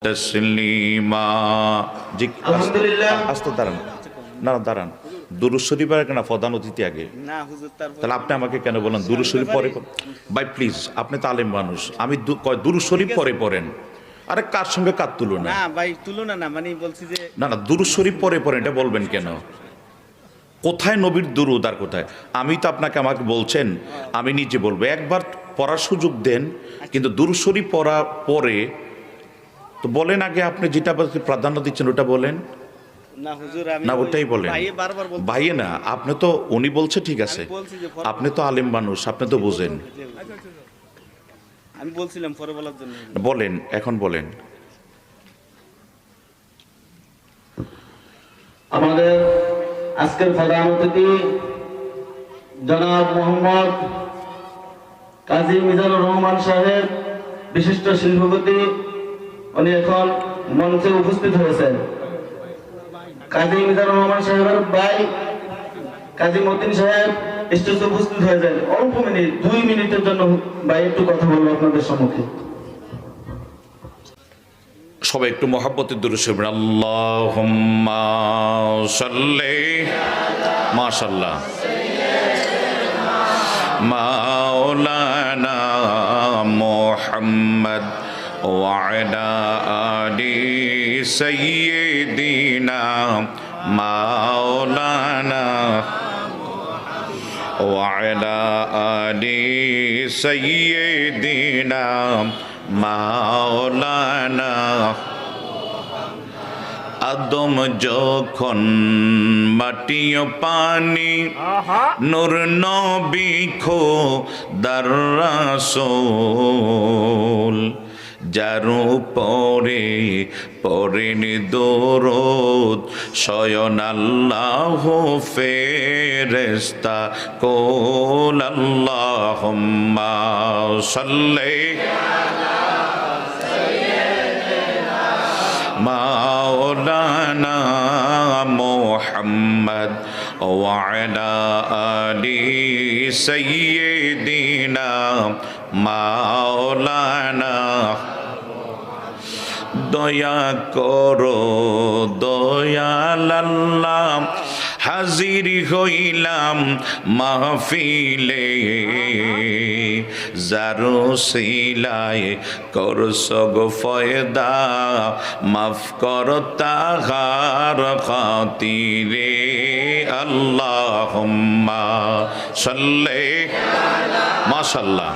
تسليما আলহামদুলিল্লাহ। আস্তে দাঁড়ান, না দাঁড়ান, দুরূদ শরীফ আর কেন প্রধান অতিথি আগে? না হুজুর, তারপর তাহলে আপনি আমাকে কেন বলেন দুরূদ শরীফ পরে? ভাই প্লিজ, আপনি তো আলেম মানুষ, আমি দুরূদ শরীফ পরে পড়েন। আরে কার সঙ্গে কার তুলনা? না ভাই, তুলনা না, মানে বলছি যে না না, দুরূদ শরীফ পরে পড়েন, এটা বলবেন কেন? কোথায় নবীর দুরূদ আর কোথায়? আমি তো আপনাকে আমাকে বলছেন, আমি নিজে বলবো, একবার পড়ার সুযোগ দেন, কিন্তু দুরূদ শরীফ পড়া পরে তো বলেন আগে, আপনি যেটা প্রাধান্য দিচ্ছেন ওটা বলেন। না হুজুর, আমি না ওটাই বলেন। ভাই বারবার বলছি। ভাইয়ে না, আপনি তো, উনি বলছে ঠিক আছে, আমি বলছি যে আপনি তো আলেম মানুষ, আপনি তো বোঝেন। আমি বলছিলাম পরে বলার জন্য। বলেন, এখন বলেন। আমাদের আজকের প্রধান অতিথি জনাব মোহাম্মদ কাজী মিজানুর রহমান সাহেব, বিশিষ্ট শিল্পপতি, উনি এখন মঞ্চে উপস্থিত হয়েছেন। কাজী মিজানুর রহমান সাহেবের ভাই কাজী মতিন সাহেব স্টেজে উপস্থিত হয়েছেন। অল্প মিনিট, 2 মিনিটের জন্য ভাই একটু কথা বলবো আপনাদের সম্মুখে। সবাই একটু মহাব্বতের দুরূদ শরীফ পড়েন। আল্লাহুম্মা সাল্লি, মাশাআল্লাহ, মাওলানা মুহাম্মদ ওয়া আলা আলি সাইয়্যিদিনা মাওলানা ওয়া আলা আলি সাইয়্যিদিনা মাওলানা। আদম যখন মাটি ও পানি, নূর নবী খোদার রাসূল, যার উপরে পড়েন দরুদ স্বয়ং আল্লাহ ফেরেশতা কুল। আল্লাহুম্মা সাল্লি মাওলানা মুহাম্মদ ওয়া আলা আলি সাইয়্যিদিনা মাওলানা। দয়া করো দয়াল আল্লাহ, হাজির হইলাম মাহফিলে, যারো সিলায় করছ গো ফয়দা, মাফ কর তাহার খাতিরে। আল্লাহুম্মা সাল্লি, মাশাআল্লাহ।